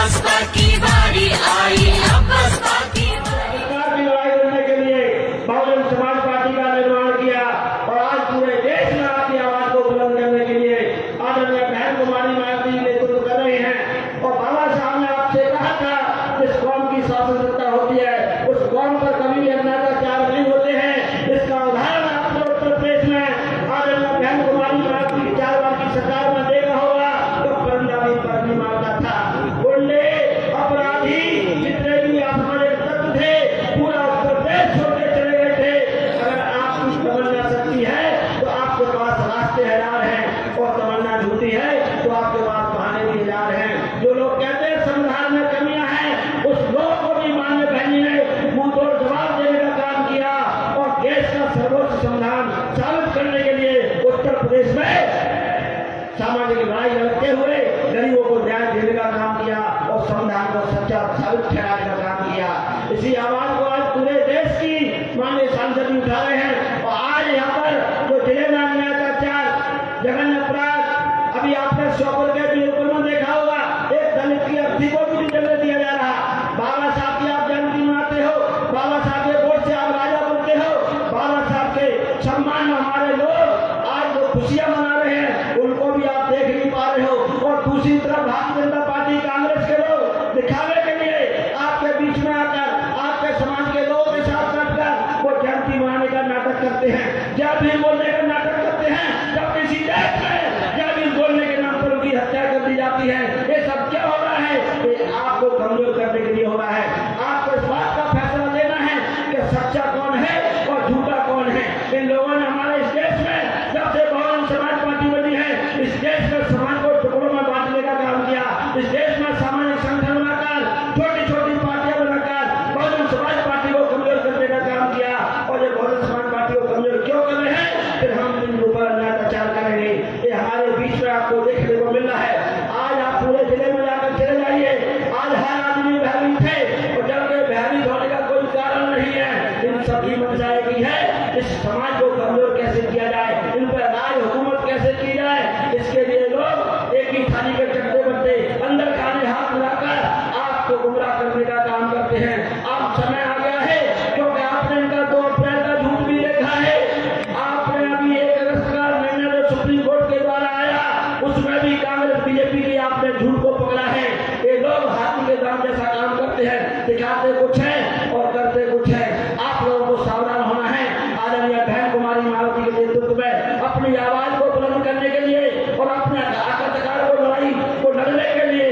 बसपा की बारी आई, अब बसपा की सरकार की लड़ाई लड़ने के लिए बहुजन समाज पार्टी का निर्माण किया और आज पूरे देश में आपकी आवाज को बुलंद करने के लिए आदरणीय बहन कुमारी मायावती नेतृत्व कर रहे हैं। और बाबा साहब ने आपसे कहा था जिस कौम की शासन सत्ता होती है उस कौम पर कभी भी अत्याचार नहीं होते हैं। इसका उदाहरण आपने उत्तर प्रदेश में आदरणीय बहन कुमारी मायावती की 4 बार की सरकार में देखा होगा तो परिंदा भी पर नहीं मारता था। गुंडे अपराधी जितने भी असामाजिक तत्व थे पूरा उत्तर प्रदेश छोड़ के चले गए थे। अगर आपकी तमन्ना सच्ची है तो आपके पास रास्ते हजार हैं और तमन्ना झूठी है तो आपके पास बहाने भी हजार हैं। जो लोग कहते हैं संविधान में कमियां हैं उस लोग को भी माननीय बहन जी ने मुंह तोड़ जवाब देने का काम किया और देश का सर्वोच्च संविधान साबित करने के लिए उत्तर प्रदेश में सामाजिक लड़ाई लड़ते हुए गरीबों को न्याय देने का काम किया और संविधान को सच्चा साबित ठहराने का काम किया। इसी आवाज को आज पूरे देश की माननीय सांसद भी उठा रहे हैं। और आज यहाँ पर जो जिले में अन्याय अत्याचार जघन्य अपराध अभी आपने श्योपुर के बीरपुर में देखा होगा एक दलित की अर्थी को भी जगह दिया जा रहा। बाबा साहब की आप जयंती मनाते हो, बाबा साहब के वोट से आप राजा बनते हो, बाबा साहब के सम्मान में हमारे लोग आज जो खुशियां मना रहे हैं उनको भी आप देख नहीं पा रहे हो। और दूसरी तरफ भारतीय जनता पार्टी कांग्रेस के लोग दिखावे के लिए आपके बीच में आकर आपके समाज के लोगों के साथ बैठकर वो जयंती मनाने का नाटक करते हैं, जब भी बोलने का नाटक करते हैं, जब किसी देश में जब भी बोलने के नाम पर उनकी हत्या कर दी जाती है। ये सब क्या हो रहा है? ये आपको कमजोर करने के लिए हो रहा है। आपको इस बात का फैसला लेना है कि सच्चा कौन है और झूठा कौन है। इन लोगों ने हमारे इस देश में जब से बहुजन समाज पार्टी बनी है इस देश में समाज को टुकड़ों में बांटने का काम किया। इस देश में सामाजिक संगठन बनाकर छोटी छोटी पार्टियां बनाकर बहुजन समाज पार्टी को कमजोर करने का काम किया। और ये बहुजन समाज पार्टी को कमजोर क्यों कर रहे हैं? फिर हम इन ऊपर अत्याचार करेंगे। ये हमारे बीच में आपको देखने को मिल रहा है। आज आप पूरे जिले में जाकर चले जाइए, आज हर आदमी भयभीत है और जबकि भयभीत होने का कोई कारण नहीं है। इन सबकी मंशा की है इस समाज को कमजोर कैसे किया जाए, इन पर राज हुकूमत कैसे की जाए। इसके लिए लोग एक ही थाली के चट्टे बट्टे अंदर खाने हाथ मिलाकर आपको गुमराह करने का काम करते हैं। अब समय आ गया है क्योंकि आपने इनका 2 अप्रैल का झूठ भी देखा है। आपने अभी 1 अगस्त का निर्णय जो सुप्रीम कोर्ट के द्वारा आया उसमें भी कांग्रेस बीजेपी के आपने झूठ को पकड़ा है। ये लोग हाथी के दांत जैसा काम करते हैं, दिखाते कुछ है और करते कुछ है। आप लोगों को सावधान होना है। आदरणीय बहन कुमारी मायावती के नेतृत्व में अपनी आवाज को बुलंद करने के लिए और अपने अधिकार को लड़ाई को लड़ने के लिए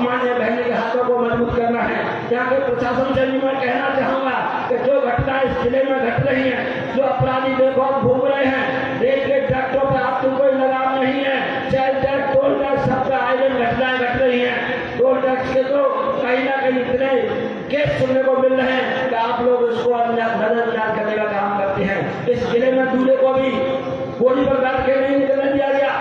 माननीय बहन के हाथों को मजबूत करना है। यहाँ के प्रशासन से भी मैं कहना चाहूंगा कि जो घटना इस जिले में घट रही है, जो अपराधी बेखौफ घूम रहे हैं, रेल के ट्रैक्टरों पर आपको कोई लगाम नहीं है, सेल टैक्स टोल टैक्स सब पे आयोजन घटनाएं घट रही हैं। टोल टैक्स के तो कहीं ना कहीं इतने केस सुनने को मिल रहे हैं कि आप लोग उसको नजरअंदाज करने का काम करते हैं। इस जिले में दूल्हे को भी गोली पर बैठ के नहीं निकलने दिया गया।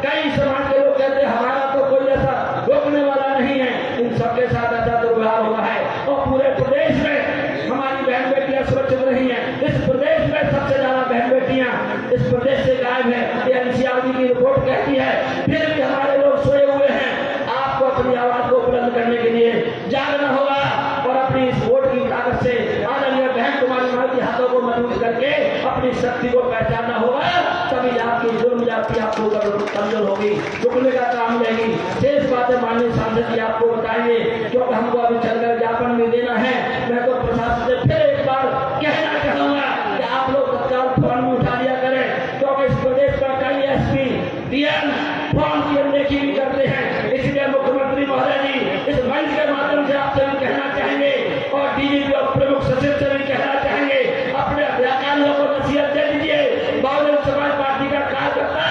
कई समाज के लोग कहते हैं हमारा तो कोई ऐसा रोकने वाला नहीं है। इन सबके साथ ऐसा दुर्व्यवहार हो रहा है और पूरे प्रदेश में हमारी बहन बेटियां सुरक्षित नहीं है। इस प्रदेश में सबसे ज्यादा बहन बेटियां इस प्रदेश से गायब है। ये एनसीआरबी की रिपोर्ट कहती है। फिर भी हमारे लोग सोए हुए हैं। आपको अपनी आवाज को बुलंद करने के लिए जागना होगा और अपनी इस वोट की ताकत से आदरणीय बहन कुमारी मायावती हाथों को मजबूत करके अपनी शक्ति को पहचानना होगा। तभी आपकी जुर्म जाति आपको कमजोर होगी, रुकने का काम रहेगी। शेष बातें माननीय सांसद जी आपको बताएंगे क्योंकि हमको अभी चलकर ज्ञापन भी देना है। मैं तो प्रशासन से फिर एक बार कहना चाहूंगा कि आप लोग तत्काल फोन में उठा लिया करें क्योंकि इस प्रदेश का कई एसपी डीएम फोन की अनदेखी भी करते हैं। इसलिए मुख्यमंत्री महोदय जी इस मंच के माध्यम से आपसे भी कहना चाहेंगे और डीजीपी और प्रमुख सचिव से भी कहना चाहेंगे अपने अधिकारियों को नसीहत दे दीजिए। बहुजन समाज पार्टी का कार्यकर्ता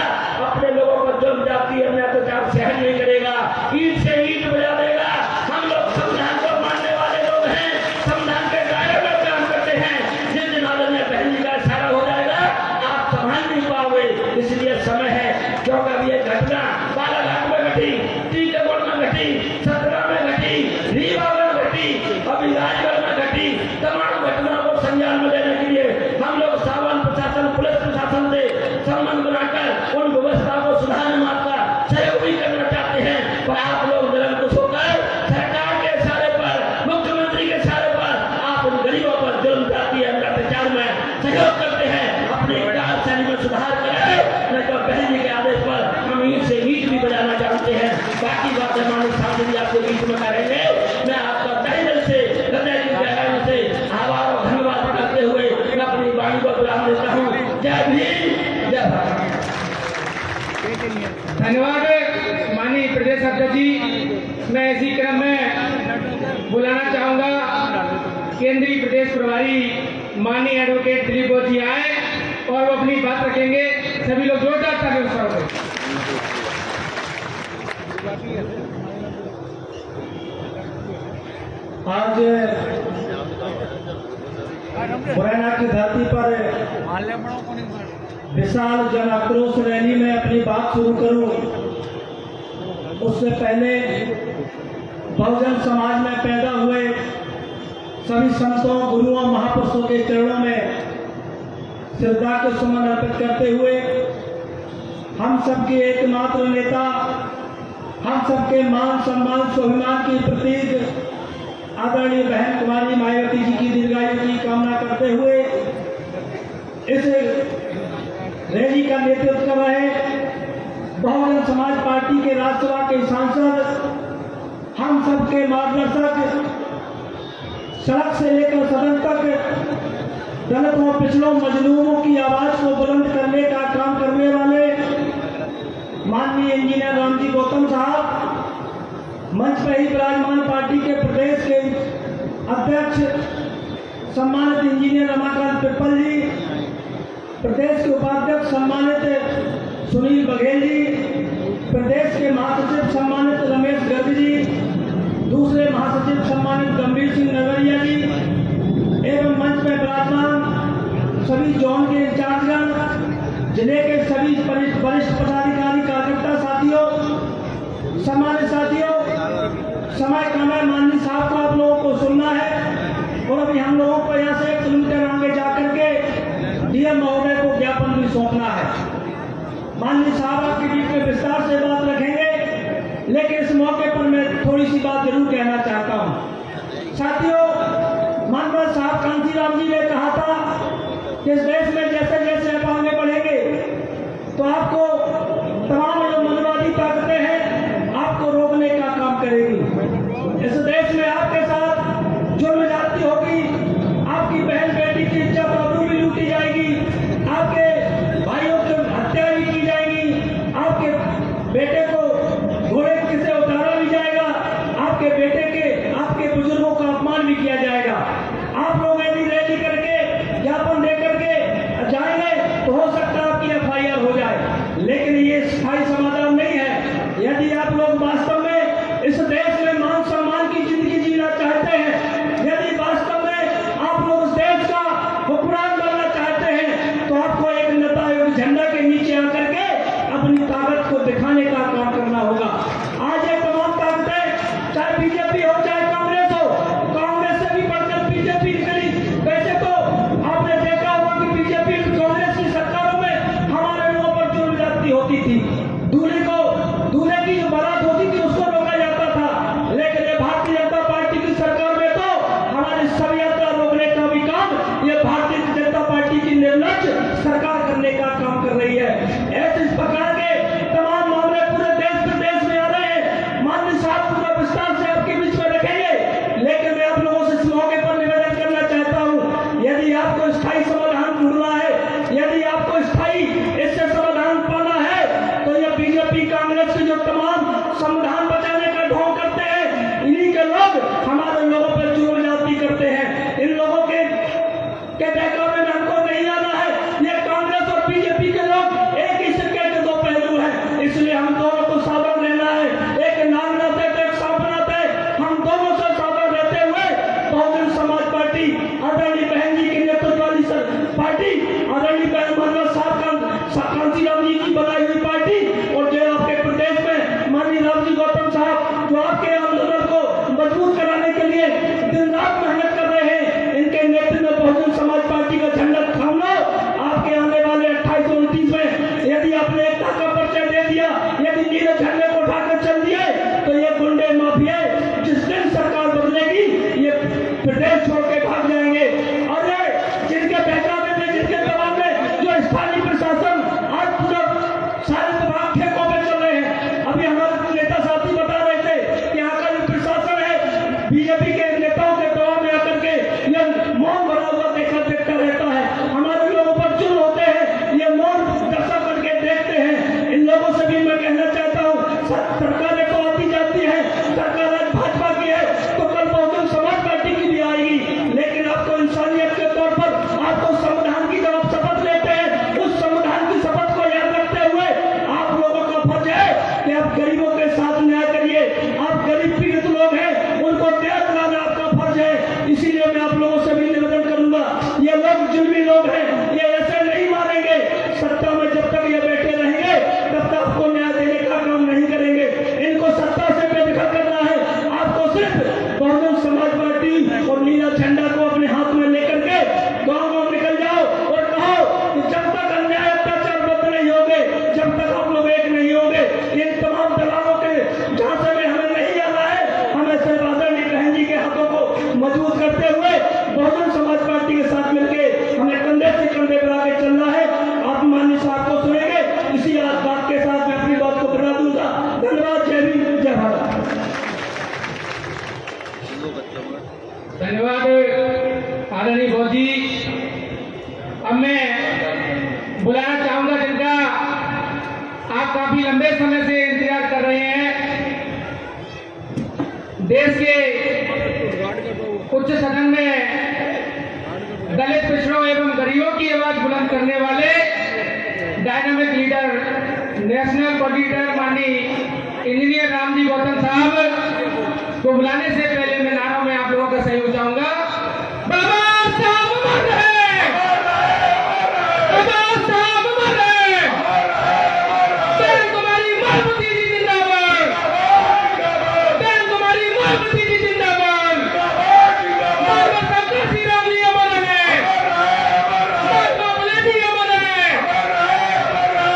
अपने लोगों को जुर्म जाति अन्य अत्याचार सहन नहीं करेगा, ईट से ईट बजा देगा। हम में करेंगे। मैं आपका तहे दिल से, हृदय की गहराई से आभार और धन्यवाद करते हुए मैं अपनी वाणी को विराम देता हूँ। जय भीम, जय भारत। धन्यवाद माननीय प्रदेश अध्यक्ष जी। मैं इसी क्रम में बुलाना चाहूंगा केंद्रीय प्रदेश प्रभारी माननीय एडवोकेट दिलीप बोस जी आए और वो अपनी बात रखेंगे। सभी लोग जोरदार तालियों से स्वागत करें। आज मुरैना की धरती पर विशाल जन आक्रोश रैली में अपनी बात शुरू करूं, उससे पहले बहुजन समाज में पैदा हुए सभी संतों, गुरुओं, महापुरुषों के चरणों में श्रद्धा के सुमन अर्पित करते हुए हम सबके एकमात्र नेता, हम सबके मान सम्मान स्वाभिमान की प्रतीक आदरणीय बहन कुमारी मायावती जी की दीर्घायु की कामना करते हुए इस रैली का नेतृत्व कर रहे बहुजन समाज पार्टी के राज्यसभा के सांसद, हम सबके मार्गदर्शक, सड़क से लेकर सदन तक दलितों, पिछड़ों, मजलूमों की आवाज को बुलंद करने का काम करने वाले माननीय इंजीनियर रामजी गौतम साहब, मंच पर ही विराजमान पार्टी के प्रदेश के अध्यक्ष सम्मानित इंजीनियर रमाकांत पिप्पल जी, प्रदेश के उपाध्यक्ष सम्मानित सुनील बघेल जी, प्रदेश के महासचिव सम्मानित रमेश गर्ग जी, दूसरे महासचिव सम्मानित गंभीर सिंह नगरिया जी एवं मंच में विराजमान सभी जोन के इंचार्जगण, जिले के सभी वरिष्ठ पदाधिकारी, कार्यकर्ता साथियों, सम्मानित साथियों, समय कम है, माननीय साहब को आप लोगों को सुनना है और अभी हम लोगों को यहाँ से 1 किलोमीटर आगे जाकर के डीएम महोदय को ज्ञापन भी सौंपना है। माननीय साहब आपके बीच में विस्तार से बात रखेंगे, लेकिन इस मौके पर मैं थोड़ी सी बात जरूर कहना चाहता हूँ। साथियों, माननीय साहब कांशीराम जी ने कहा था कि इस देश में जैसे जैसे आप आगे बढ़ेंगे तो आपको तमाम जो मनवादी ताकतें हैं आपको रोकने का काम करेगी। इस देश में आपके साथ जुर्म जाती होगी, आपकी बहन बेटी की इज्जत आबरू भी लूटी जाएगी, आपके भाइयों की हत्या भी की जाएगी, आपके बेटे को घोड़े से उतारा भी जाएगा, आपके बेटे के, आपके बुजुर्गों का अपमान भी किया जाएगा। आप लोग यदि रैली करके ज्ञापन दे करके जाएंगे तो हो सकता है आपकी एफआईआर हो जाए, लेकिन ये स्थायी समाधान नहीं है। यदि आप लोग वास्तव में इस देश में मान सम्मान की जिंदगी जीना चाहते हैं, यदि वास्तव में आप लोग इस देश का हुक्मरान बनना चाहते हैं, तो आपको एक नेता, एक झंडा के नीचे आकर के अपनी ताकत को दिखाने का काम करना होगा। आज ये तमाम ताकतें, चाहे बीजेपी हो चाहे कांग्रेस हो, कांग्रेस से भी बढ़कर बीजेपी निकली। वैसे तो आपने देखा होगा कि बीजेपी कांग्रेस की सरकारों में हमारे लोगों पर जुर्म जाती होती थी, दूल्हे की जो बारात होती थी उसको रोका जाता था, बीजेपी के नेताओं के दबाव में आकर के ये मौन भरा हुआ देखता रहता है। हमारे लोगों पर जुल्म होते हैं, ये मौन दशा करके देखते हैं। इन लोगों से भी मैं कहना चाहता हूँ, सरकारें तो आती जाती है, सरकार आज भाजपा की है तो कल बहुजन समाज पार्टी की भी आएगी, लेकिन आपको इंसानियत के तौर पर आपको संविधान की जब आप शपथ लेते हैं, उस संविधान की शपथ को याद रखते हुए आप लोगों का फर्ज है कि आप गरीबों के साथ न्याय करिए। आप गरीब पीड़ित लोग हैं, उनको न्याय दिलाना आपका फर्ज है। इसीलिए मैं आप लोगों से भी निवेदन करूंगा, ये लोग जुल्मी लोग हैं, ये ऐसे नहीं मानेंगे। सत्ता में जब तक ये बैठे रहेंगे तब तक आपको न्याय देने का काम नहीं करेंगे। इनको सत्ता से बेदखल करना है। आपको सिर्फ बहुजन समाज पार्टी और नीला झंडा को अपने हाथ में लेकर के गाँव निकल जाओ और कहो कि जब तक अन्याय अत्याचार बंद नहीं होंगे, जब तक आप लोग एक नहीं होंगे, इन तमाम दलालों के झांसे में हमें नहीं आना है। हमें सिर्फ आदरणीय बहन जी के हाथों को मजबूत करते हुए बहुजन समाज पार्टी के साथ मिलकर हमें कंधे से कंधे मिला के चलना है। आप माननीय साहब को सुनेंगे। इसी बात के साथ मैं अपनी बात को बढ़ा दूंगा। धन्यवाद। जय भीम, जय भारत। धन्यवाद आदरणीय भोज जी। अब मैं बुलाना चाहूंगा जिनका आप काफी लंबे समय से इंतजार कर रहे हैं, देश के उच्च सदन में दलित पिछड़ों एवं गरीबों की आवाज बुलंद करने वाले डायनामिक लीडर, नेशनल कोऑर्डिनेटर माननीय इंजीनियर रामजी गौतम साहब को बुलाने से पहले मैं नारों में आप लोगों का सहयोग चाहूंगा। बाबा साहब अमर रहे, बाबा साहब अमर रहे, बहन कुमारी मायावती जी जिंदाबाद, बहन कुमारी मायावती जी जिंदाबाद, बाबा साहब श्री राम जी अमर रहे, बाबा बुलेजी अमर रहे।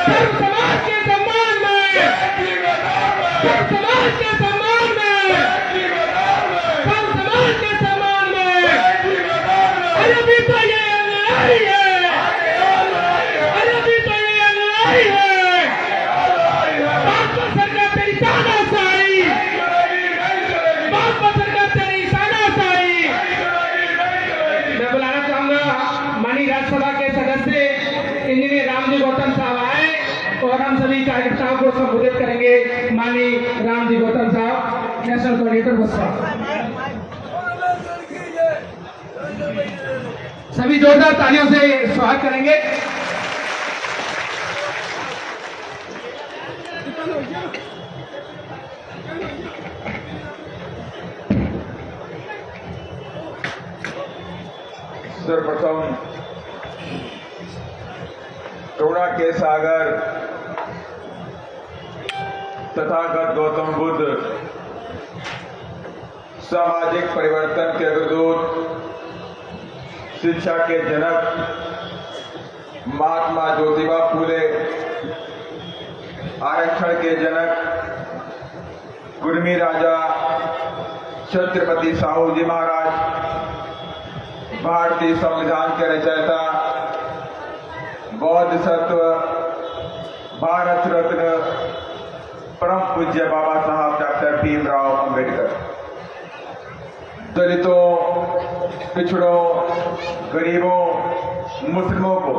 सर्व समाज के सम्मान में, सर्व समाज के सम्मान में, सर्व समाज के सम्मान में। अरे भी तो ये अन्याय है, अरे भी तो ये अन्याय है। भाजपा सरकार तेरी तानाशाही, भाजपा सरकार तेरी तानाशाही। मैं बुलाना चाहूंगा माननीय राज्यसभा के सदस्य इंजीनियर रामजी गौतम साहब आए और हम सभी कार्यकर्ताओं को संबोधित करेंगे। माननीय रामजी गौतम साहब, नेशनल कोऑर्डिनेटर बसपा। सभी जोरदार तालियों से स्वागत करेंगे। सर्वप्रथम करुणा के सागर तथागत गौतम बुद्ध, सामाजिक परिवर्तन के अग्रदूत, शिक्षा के जनक महात्मा ज्योतिबा फूले, आरक्षण के जनक कुर्मी राजा छत्रपति साहू जी महाराज, भारतीय संविधान के रचयिता, बौद्ध सत्व, भारत रत्न परम पूज्य बाबा साहब डॉक्टर भीमराव अंबेडकर, दलितों, पिछड़ों, गरीबों, मुस्लिमों को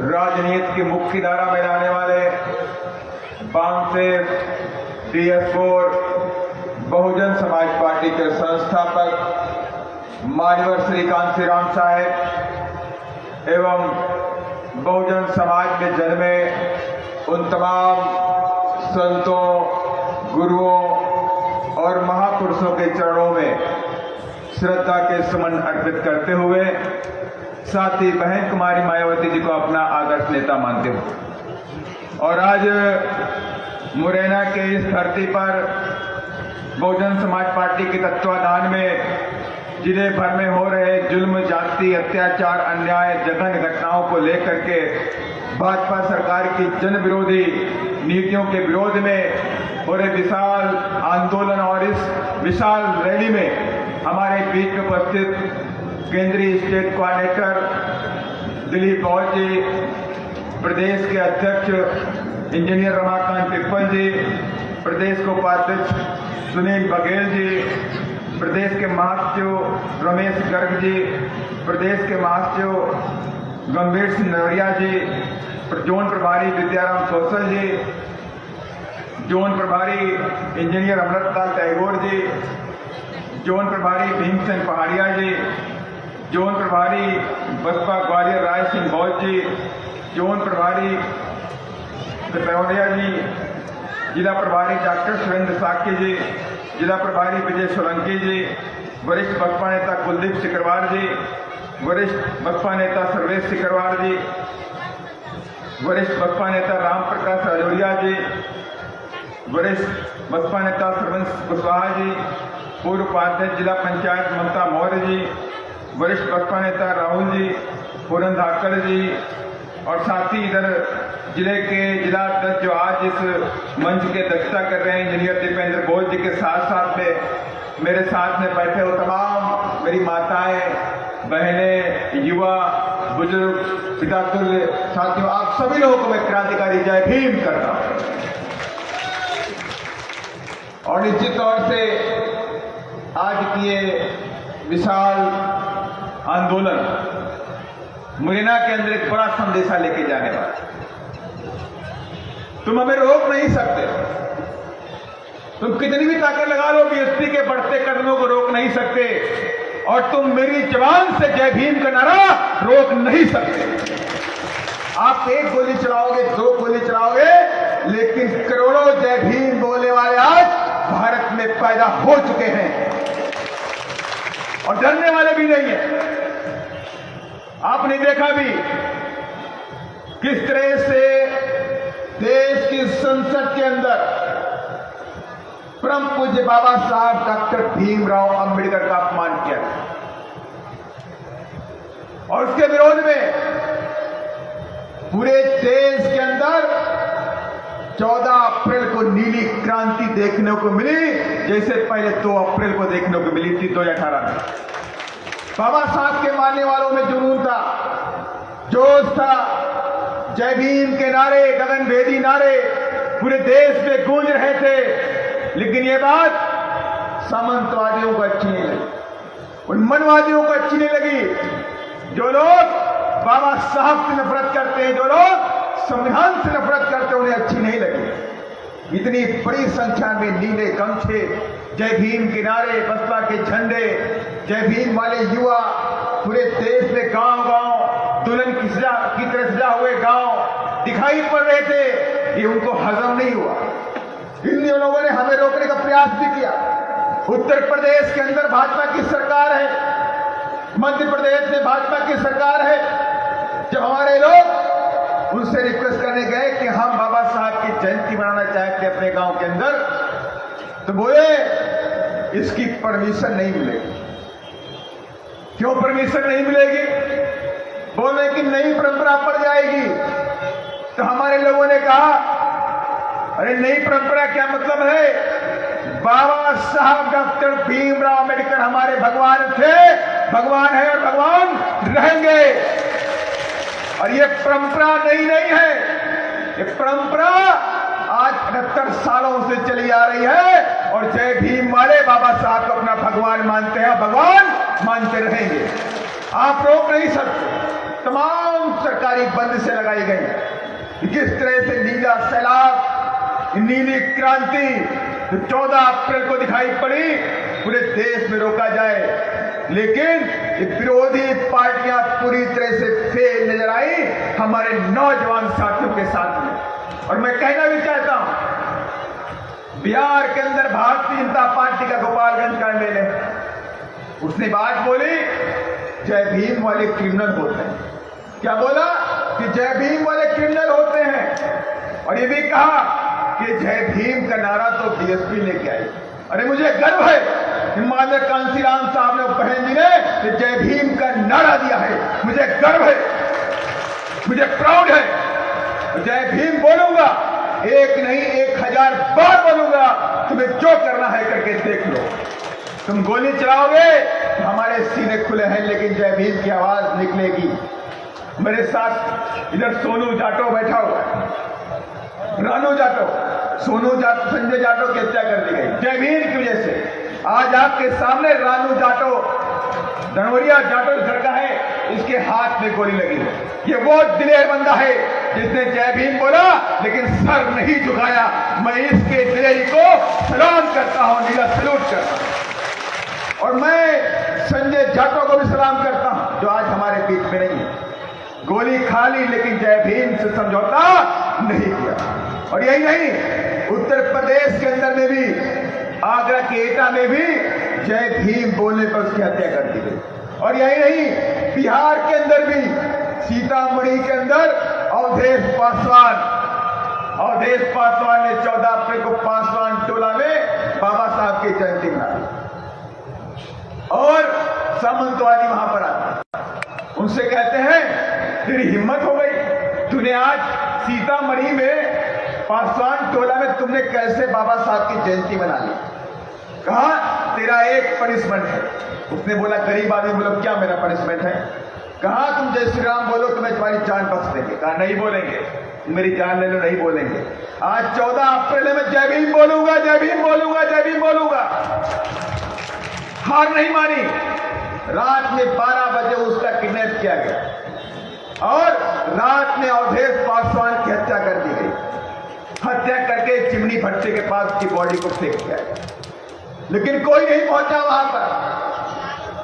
राजनीति की मुख्य धारा में लाने वाले बांसेर DS4 बहुजन समाज पार्टी के संस्थापक मान्यवर श्री कांशीराम साहेब एवं बहुजन समाज में जन्मे उन तमाम संतों, गुरुओं और महापुरुषों के चरणों में श्रद्धा के सुमन अर्पित करते हुए साथ ही बहन कुमारी मायावती जी को अपना आदर्श नेता मानते हुए और आज मुरैना के इस धरती पर बहुजन समाज पार्टी के तत्वाधान में जिले भर में हो रहे जुल्म, जाति, अत्याचार, अन्याय, जघन्य घटनाओं को लेकर के भाजपा सरकार की जन विरोधी नीतियों के विरोध में हो रहे विशाल आंदोलन और इस विशाल रैली में हमारे बीच में उपस्थित केंद्रीय स्टेट कोऑर्डिनेटर दिलीप बौज जी, प्रदेश के अध्यक्ष इंजीनियर रमाकांत पिप्पल जी, प्रदेश के उपाध्यक्ष सुनील बघेल जी, प्रदेश के महासचिव रमेश गर्ग जी, प्रदेश के महासचिव गंभीर सिंह नवरिया जी, जोन प्रभारी विद्याराम कौशल जी, जोन प्रभारी इंजीनियर अमृतलाल टैगोर जी, जोन प्रभारी भीमसेन पहाड़िया जी, जोन प्रभारी बसपा ग्वालियर राय सिंह बौद्ध जी, जोन प्रभारी पिपौड़िया जी, जिला प्रभारी डॉक्टर सुरेंद्र साक्य जी, जिला प्रभारी विजय सोलंकी जी, वरिष्ठ बसपा नेता कुलदीप सिकरवार जी, वरिष्ठ बसपा नेता सर्वेश सिकरवार जी, वरिष्ठ बसपा नेता राम प्रकाश राजौरिया जी, वरिष्ठ बसपा नेता सरवंश कुशवाहा जी, पूर्व उपाध्यक्ष जिला पंचायत ममता मौर्य जी, वरिष्ठ बसपा नेता राहुल जी, पूरन धाकड़ जी, और साथ ही इधर जिले के जिलाध्यक्ष जो आज इस मंच की अध्यक्षता कर रहे हैं इंजीनियर दीपेंद्र बोस जी के साथ साथ में मेरे साथ में बैठे हो तमाम मेरी माताएं, बहनें, युवा, बुजुर्ग, पितातुल्य साथियों, आप सभी लोगों को मैं क्रांतिकारी जय भीम करता हूं। और निश्चित तौर से आज की ये विशाल आंदोलन मुरैना के अंदर एक बड़ा संदेशा लेके जाने वाला। तुम हमें रोक नहीं सकते, तुम कितनी भी ताकत लगा लो बीएसपी के बढ़ते कदमों को रोक नहीं सकते, और तुम मेरी जवान से जय भीम का नारा रोक नहीं सकते। आप एक गोली चलाओगे, दो गोली चलाओगे, लेकिन करोड़ों जय भीम बोलने वाले आज भारत में पैदा हो चुके हैं और डरने वाले भी नहीं है। आपने देखा भी किस तरह से देश की संसद के अंदर परम पूज्य बाबा साहब डॉक्टर भीमराव अंबेडकर का अपमान किया और उसके विरोध में पूरे देश के अंदर 14 अप्रैल को नीली क्रांति देखने को मिली, जैसे पहले 2 अप्रैल को देखने को मिली थी 2018 में। बाबा साहब के मानने वालों में जुनून था, जोश था, जय भीम के नारे, गगनभेदी नारे पूरे देश में गूंज रहे थे। लेकिन ये बात सामंतवादियों को अच्छी नहीं लगी, उन मनवादियों को अच्छी नहीं लगी। जो लोग बाबा साहब से नफरत करते हैं, जो लोग संविधान से नफरत करते हैं, उन्हें अच्छी नहीं लगी। इतनी बड़ी संख्या में नीले गमछे, जय भीम के नारे, बसपा के झंडे, जय भीम वाले युवा पूरे देश में गांव-गांव दुल्हन की तरह सजा हुए गांव दिखाई पड़ रहे थे। ये उनको हजम नहीं हुआ। इन लोगों ने हमें रोकने का प्रयास भी किया। उत्तर प्रदेश के अंदर भाजपा की सरकार है, मध्य प्रदेश में भाजपा की सरकार है। जब हमारे लोग उनसे रिक्वेस्ट करने गए कि हम बाबा साहब की जयंती मनाना चाहते हैं अपने गांव के अंदर, तो बोले इसकी परमिशन नहीं मिलेगी। क्यों परमिशन नहीं मिलेगी? बोले कि नई परंपरा पड़ जाएगी। तो हमारे लोगों ने कहा, अरे नई परंपरा क्या मतलब है? बाबा साहब डॉक्टर भीमराव अंबेडकर हमारे भगवान थे, भगवान है और भगवान रहेंगे। और ये परंपरा नई नहीं है, ये परंपरा आज 78 सालों से चली आ रही है और जय भीम वाले बाबा साहब को अपना भगवान मानते हैं, भगवान मानते रहेंगे। आप रोक नहीं सकते। तमाम सरकारी बंद से लगाई गई। किस तरह से नीला सैलाब, नीली क्रांति जो 14 अप्रैल को दिखाई पड़ी, पूरे देश में रोका जाए, लेकिन ये विरोधी पार्टियां पूरी तरह से फेल नजर आई हमारे नौजवान साथियों के साथ में। और मैं कहना भी चाहता हूं, बिहार के अंदर भारतीय जनता पार्टी का गोपालगंज का एमएलए, उसने बात बोली जय भीम वाले क्रिमिनल होते हैं। क्या बोला? कि जय भीम वाले क्रिमिनल होते हैं। और ये भी कहा कि जय भीम का नारा तो बीएसपी लेके आई। अरे मुझे गर्व है कि माननीय कांसीराम साहब ने, बहन जी ने जय भीम का नारा दिया है। मुझे गर्व है, मुझे प्राउड है। जय भीम बोलूंगा, एक नहीं 1000 बार बोलूंगा। तुम्हें जो करना है करके देख लो। तुम गोली चलाओगे तो हमारे सीने खुले हैं, लेकिन जय भीम की आवाज निकलेगी। मेरे साथ इधर सोनू जाटव बैठा हुआ है, रानू जाटव, सोनू जाटव, संजय जाटव की हत्या कर दी गई जय भीम की वजह से। आज आपके सामने रानू जाटो, धनवरिया जाटो लड़का है, इसके हाथ में गोली लगी है। ये वो दिलेर बंदा है जिसने जय भीम बोला लेकिन सर नहीं झुकाया। मैं इसके दिलेरी को सलाम करता हूं, नीला सलूट करता हूं। और मैं संजय जाटो को भी सलाम करता हूं जो आज हमारे बीच में नहीं है। गोली खा ली लेकिन जय भीम से समझौता नहीं किया। और यही नहीं, उत्तर प्रदेश के अंदर में भी, आगरा के एटा में भी जय भीम बोलने पर उसकी हत्या कर दी गई। और यही नहीं, बिहार के अंदर भी, सीतामढ़ी के अंदर अवधेश पासवान ने 14 अप्रैल को पासवान टोला में बाबा साहब की जयंती मनाई और सामंतवादी वहां पर आते, उनसे कहते हैं तेरी हिम्मत हो गई, तूने आज सीतामढ़ी में पासवान टोला में तुमने कैसे बाबा साहब की जयंती मना ली? कहा तेरा एक पनिशमेंट है। उसने बोला गरीब आदमी बोलो क्या मेरा पनिशमेंट है? कहा तुम जय श्री राम बोलो तो मैं तुम्हारी जान बख्श देंगे। कहा नहीं बोलेंगे, मेरी जान ले लो, नहीं बोलेंगे। आज 14 अप्रैल में जय भीम बोलूंगा, जय भीम बोलूंगा, जय भीम बोलूंगा। हार नहीं मानी। रात में 12 बजे उसका किडनैप किया गया और रात में अवधेश पासवान की हत्या कर दी गई। हत्या करके चिमनी भट्टे के पास की बॉडी को फेंक दिया गया। लेकिन कोई नहीं पहुंचा वहां पर।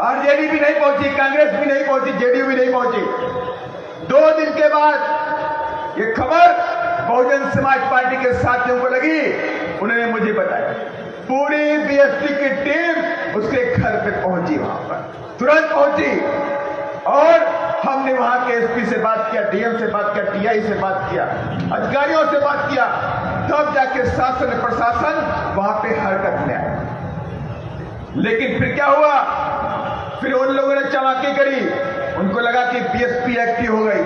आरजेडी भी नहीं पहुंची, कांग्रेस भी नहीं पहुंची, जेडीयू भी नहीं पहुंची। 2 दिन के बाद ये खबर बहुजन समाज पार्टी के साथियों को लगी, उन्होंने मुझे बताया। पूरी बीएसपी की टीम उसके घर पे पहुंची, वहां पर तुरंत पहुंची और हमने वहां के एसपी से बात किया, डीएम से बात किया, टीआई से बात किया, अधिकारियों से बात किया, तब जाके शासन प्रशासन वहां पे हरकत में आया। लेकिन फिर क्या हुआ? फिर उन लोगों ने चालाकी करी, उनको लगा कि बीएसपी एक्टिव हो गई,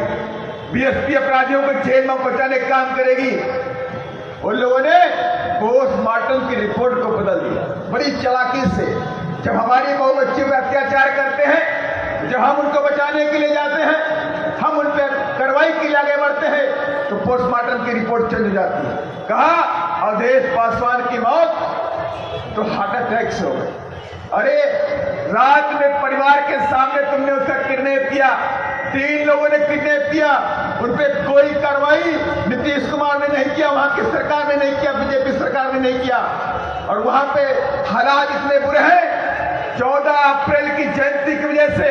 बीएसपी अपराधियों को जेल में पहुंचाने का काम करेगी। उन लोगों ने पोस्टमार्टम की रिपोर्ट को बदल दिया बड़ी चालाकी से। जब हमारी बहु बच्चियों पर अत्याचार करते हैं, जब हम उनको बचाने के लिए जाते हैं, हम उन पर कार्रवाई के लिए आगे बढ़ते हैं, तो पोस्टमार्टम की रिपोर्ट चेंज हो जाती है। कहा अवधेश पासवान की मौत तो हार्ट अटैक से हो गई। अरे रात में परिवार के सामने तुमने उसका किडनैप किया, 3 लोगों ने किडनैप किया, उन पर कोई कार्रवाई नीतीश कुमार ने नहीं किया, वहां की सरकार ने नहीं किया, बीजेपी सरकार ने नहीं किया। और वहां पे हालात इतने बुरे हैं, 14 अप्रैल की जयंती की वजह से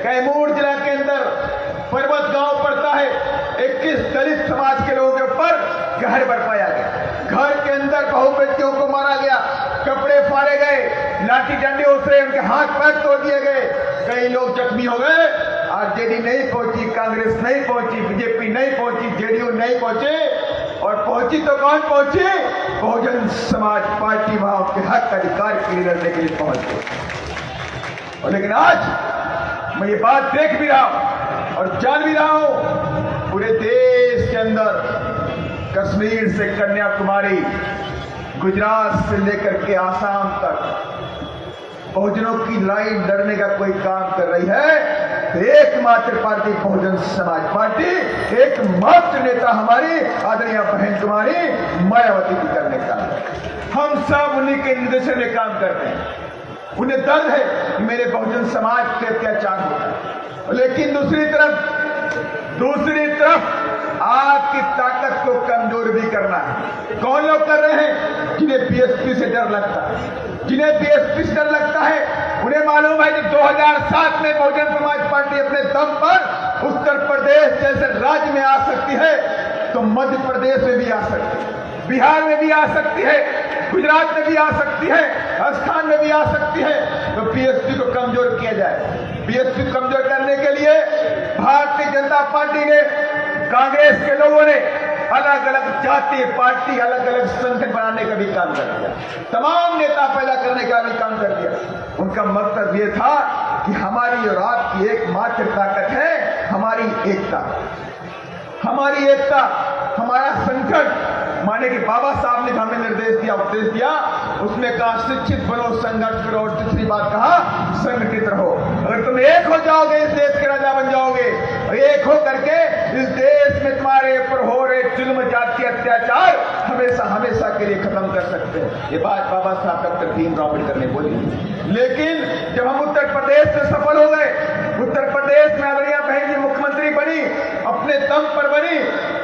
कैमूर जिला के अंदर पर्वत गांव पड़ता है, 21 दलित समाज के लोगों के ऊपर कहर बरपाया गया। घर के अंदर बहु बेटियों को मारा गया, कपड़े फाड़े गए, लाठी डंडे से उनके हाथ पैर तोड़ दिए गए, कई लोग जख्मी हो गए। आरजेडी नहीं पहुंची, कांग्रेस नहीं पहुंची, बीजेपी नहीं पहुंची, जेडीयू नहीं पहुंची, और पहुंची तो कौन पहुंची? बहुजन समाज पार्टी वहां के हक अधिकार के लिए लड़ने के लिए पहुंच गई। और लेकिन आज मैं ये बात देख भी रहा हूं और जान भी रहा हूं, पूरे देश के अंदर कश्मीर से कन्याकुमारी, गुजरात से लेकर के आसाम तक बहुजनों की लड़ाई लड़ने का कोई काम कर रही है तो एकमात्र पार्टी बहुजन समाज पार्टी, एकमात्र नेता हमारी आदरणीय बहन कुमारी मायावती की करने का। हम सब उन्हीं के निर्देशन में काम कर रहे हैं। उन्हें दर्द है कि मेरे बहुजन समाज पे अत्याचार होता है, लेकिन दूसरी तरफ आपकी ताकत को कमजोर भी करना है। कौन लोग कर रहे हैं? जिन्हें बीएसपी से डर लगता है, जिन्हें बीएसपी से डर लगता है, उन्हें मालूम है कि 2007 में बहुजन समाज पार्टी अपने दम पर उत्तर प्रदेश जैसे राज्य में आ सकती है तो मध्य प्रदेश में भी आ सकती है, बिहार में भी आ सकती है, गुजरात में भी आ सकती है, राजस्थान में भी आ सकती है। तो बीएसपी को कमजोर किया जाए। बीएसपी को कमजोर करने के लिए भारतीय जनता पार्टी ने, कांग्रेस के लोगों ने अलग अलग जातीय पार्टी, अलग अलग संगठन बनाने का भी काम कर दिया, तमाम नेता पैदा करने का भी काम कर दिया। उनका मकसद ये था कि हमारी और आपकी एकमात्र ताकत है हमारी एकता, हमारी एकता, हमारा संकट माने कि बाबा साहब ने हमें निर्देश दिया, उपदेश दिया, उसमें कहा शिक्षित बनो, संघर्ष करो, और तीसरी बात कहा संगठित रहो। अगर तुम एक हो जाओगे इस देश के राजा बन जाओगे, और एक हो करके इस देश में तुम्हारे ऊपर हो रहे जुल्म, जाति, अत्याचार हमेशा हमेशा के लिए खत्म कर सकते हैं। ये बात बाबा साहब डॉक्टर भीमराव अम्बेडकर ने बोली। लेकिन जब हम उत्तर प्रदेश में सफल हो गए, उत्तर प्रदेश में आदरणीय बहन जी मुख्यमंत्री बनी, अपने दम पर बनी,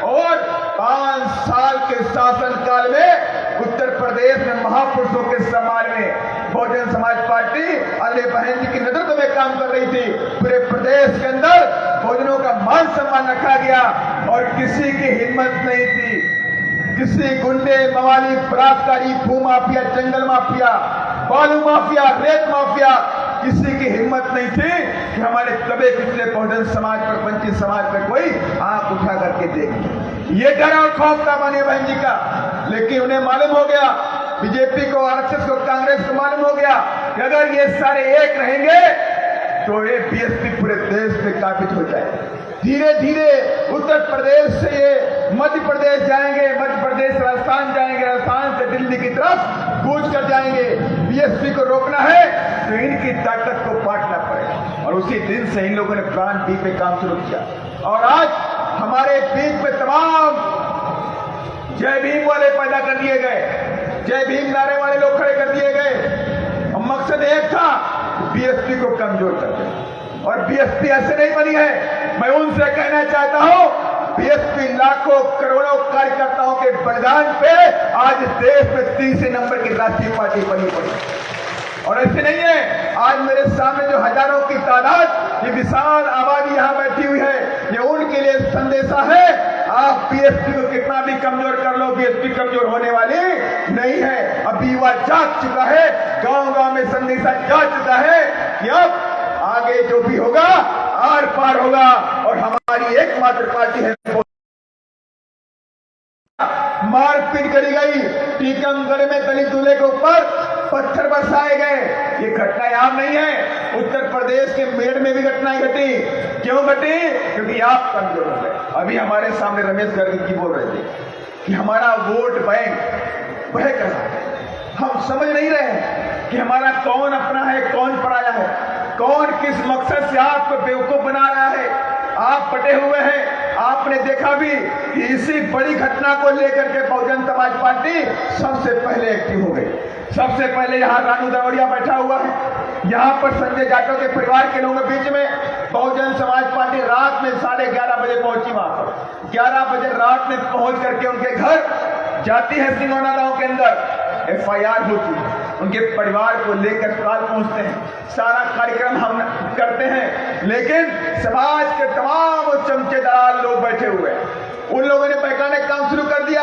और 5 साल के शासनकाल में उत्तर प्रदेश में महापुरुषों के सम्मान में बहुजन समाज पार्टी आदरणीय बहन जी की नेतृत्व में काम कर रही थी। पूरे प्रदेश के अंदर बहुजनों का मान सम्मान रखा गया और किसी की हिम्मत नहीं थी, किसी गुंडे, मवाली, बलात्कारी, भूमाफिया, जंगल माफिया, बालू माफिया, रेत माफिया, किसी की हिम्मत नहीं थी कि हमारे दबे पिछले बहुजन समाज पर, वंचित समाज पर कोई आंख उठा करके देखे। ये डर और खौफ था माननीय बहन जी का। लेकिन उन्हें मालूम हो गया, बीजेपी को, आरएसएस को, कांग्रेस को मालूम हो गया कि अगर ये सारे एक रहेंगे तो ये बीएसपी पूरे देश में काबिज हो जाए। धीरे धीरे उत्तर प्रदेश से ये मध्य प्रदेश जाएंगे, मध्य प्रदेश राजस्थान जाएंगे, राजस्थान से दिल्ली की तरफ कूच कर जाएंगे। बीएसपी को रोकना है तो इनकी ताकत को बांटना पड़ेगा। और उसी दिन से इन लोगों ने प्लान बी पे काम शुरू किया। और आज हमारे बीच में तमाम जय भीम वाले पैदा कर दिए गए, जय भीम नारे वाले लोग खड़े कर दिए गए। और मकसद एक था बीएसपी को कमजोर कर देना। और बीएसपी ऐसे नहीं बनी है। मैं उनसे कहना चाहता हूं, बीएसपी लाखों करोड़ों कार्यकर्ताओं के बलिदान पे आज देश में तीसरे नंबर की राष्ट्रीय पार्टी बनी पड़ी। और ऐसे नहीं है, आज मेरे सामने जो हजारों की तादाद, ये विशाल आबादी यहां बैठी हुई है, ये उनके लिए संदेशा है। आप बीएसपी को कितना भी कमजोर कर लो, बीएसपी कमजोर होने वाली नहीं है। अब युवा जाग चुका है, गांव गांव में संदेशा जा चुका है कि अब आगे जो भी होगा आर पार होगा। और हमारी एकमात्र पार्टी है। मारपीट करी गई, टीकमगढ़ में दलित दूल्हे के ऊपर पत्थर बरसाए गए। ये घटनाएं आम नहीं है, उत्तर प्रदेश के मेरठ में भी घटनाएं घटी। क्यों घटी? क्योंकि आप कमजोर हो गए। अभी हमारे सामने रमेश गर्ग जी बोल रहे थे कि हमारा वोट बैंक बह कर रहा है। हम समझ नहीं रहे हैं कि हमारा कौन अपना है, कौन पराया है, कौन किस मकसद से आपको बेवकूफ बना रहा है। आप पटे हुए हैं। आपने देखा भी कि इसी बड़ी घटना को लेकर के बहुजन समाज पार्टी सबसे पहले एक्टिव हो गई। सबसे पहले यहाँ रानू दौड़िया बैठा हुआ है, यहाँ पर संजय जाटव के परिवार के लोगों के बीच में बहुजन समाज पार्टी रात में 11:30 बजे पहुंची। वहां पर 11 बजे रात में पहुंच करके उनके घर जाती है सिंगोना गांव के अंदर। एफआईआर होती है, उनके परिवार को लेकर अस्पताल पहुंचते हैं, सारा कार्यक्रम हम करते हैं। लेकिन समाज के तमाम चमचे दलाल लोग बैठे हुए हैं, उन लोगों ने बहकाने का काम शुरू कर दिया।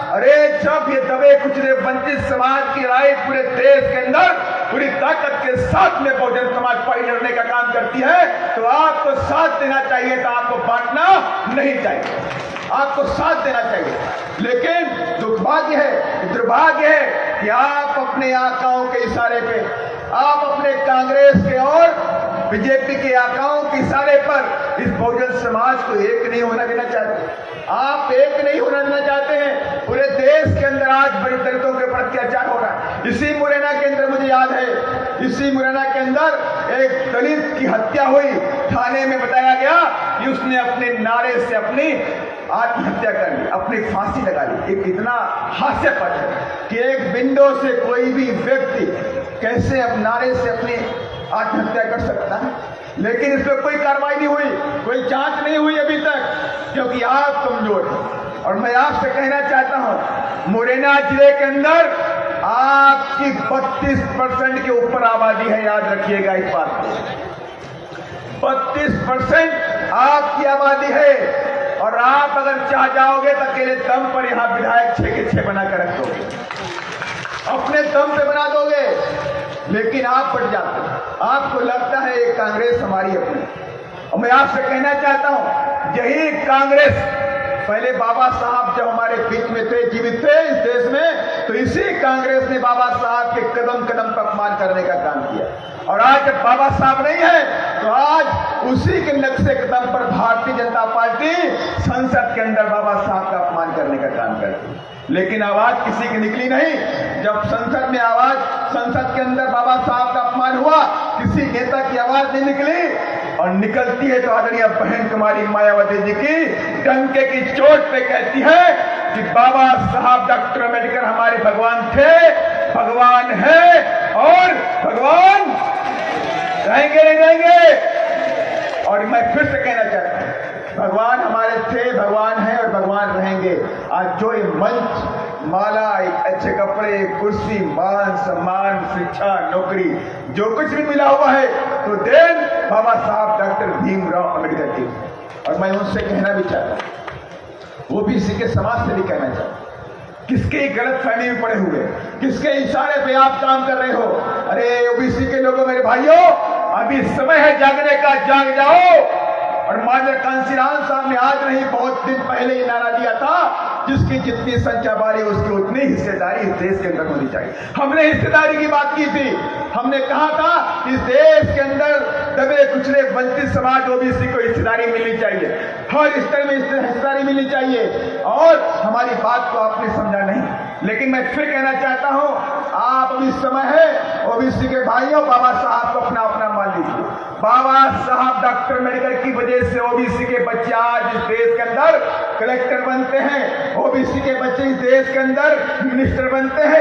अरे जब ये दबे कुचले वंचित समाज की राय पूरे देश के अंदर पूरी ताकत के साथ में बहुजन समाज पार्टी लड़ने का काम करती है तो आपको साथ देना चाहिए था, आपको बांटना नहीं चाहिए, आपको साथ देना चाहिए। लेकिन दुर्भाग्य है कि आप अपने आकाओं के इशारे पे, आप अपने कांग्रेस के और बीजेपी के आकाओं के इशारे पर इस बहुजन समाज को एक नहीं होना देना चाहते। आप एक नहीं होना देना चाहते हैं। पूरे देश के अंदर आज बड़े दलितों के ऊपर अत्याचार हो रहा है। इसी मुरैना के अंदर मुझे याद है, इसी मुरैना के अंदर एक दलित की हत्या हुई। थाने में बताया गया कि उसने अपने नारे से अपनी आत्महत्या कर ली, अपनी फांसी लगा ली। एक इतना हास्यपद है कि एक विंडो से कोई भी व्यक्ति कैसे अब नारे से अपनी आत्महत्या कर सकता है। लेकिन इस पर कोई कार्रवाई नहीं हुई, कोई जांच नहीं हुई अभी तक, क्योंकि आप कमजोर हैं। और मैं आपसे कहना चाहता हूं, मुरैना जिले के अंदर आपकी 32% के ऊपर आबादी है, याद रखिएगा इस बात को। 32% आपकी आबादी है। और आप अगर चाह जाओगे तो अकेले दम पर यहां विधायक 6 के 6 बनाकर रख दोगे, अपने दम पे बना दोगे। लेकिन आप पट जाते हैं, आपको लगता है ये कांग्रेस हमारी अपनी। और मैं आपसे कहना चाहता हूं, यही कांग्रेस पहले बाबा साहब जब हमारे बीच में थे, जीवित थे इस देश में, तो इसी कांग्रेस ने बाबा साहब के कदम कदम पर अपमान करने का काम किया। और आज जब बाबा साहब नहीं है तो आज उसी के नक्शे कदम पर भारतीय जनता पार्टी संसद के अंदर बाबा साहब का अपमान करने का काम करती है। लेकिन आवाज किसी की निकली नहीं। जब संसद में आवाज, संसद के अंदर बाबा साहब का अपमान हुआ, किसी नेता की आवाज नहीं निकली, और निकलती है तो आदरणीय बहन कुमारी मायावती जी की डंके की चोट पे कहती है कि बाबा साहब डॉक्टर अम्बेडकर हमारे भगवान थे, भगवान है और भगवान रहेंगे नहीं रहेंगे। और मैं फिर से कहना चाहता हूं, भगवान हमारे थे, भगवान है और भगवान रहेंगे। आज जो ये मंच, माला, अच्छे कपड़े, कुर्सी, मान सम्मान, शिक्षा, नौकरी, जो कुछ भी मिला हुआ है तो देन बाबा साहब डॉक्टर भीमराव अम्बेडकर की। और मैं उनसे कहना भी चाहता हूं, ओबीसी के समाज से भी कहना चाहता हूं, किसके गलत फहमी में पड़े हुए, किसके इशारे पे आप काम कर रहे हो? अरे ओबीसी के लोगों, मेरे भाइयों, अभी समय है जागने का, जाग जाओ। और माननीय कांसीराम साहब ने आज नहीं, बहुत दिन पहले ये नारा दिया था, जिसकी जितनी संख्या बारी उसकी उतनी हिस्सेदारी इस देश के अंदर होनी चाहिए। हमने हिस्सेदारी की बात की थी, हमने कहा था इस देश के अंदर दबे कुचले वंचित समाज ओबीसी को हिस्सेदारी मिलनी चाहिए, हर स्तर में हिस्सेदारी मिलनी चाहिए। और हमारी बात को आपने समझा नहीं, लेकिन मैं फिर कहना चाहता हूं, आप अभी समय है ओबीसी के भाइयों, बाबा साहब को अपना अपना मान लीजिए। बाबा साहब डॉक्टर अम्बेडकर की वजह से ओबीसी के बच्चे आज इस देश के अंदर कलेक्टर बनते हैं, ओबीसी के बच्चे इस देश के अंदर मिनिस्टर बनते हैं।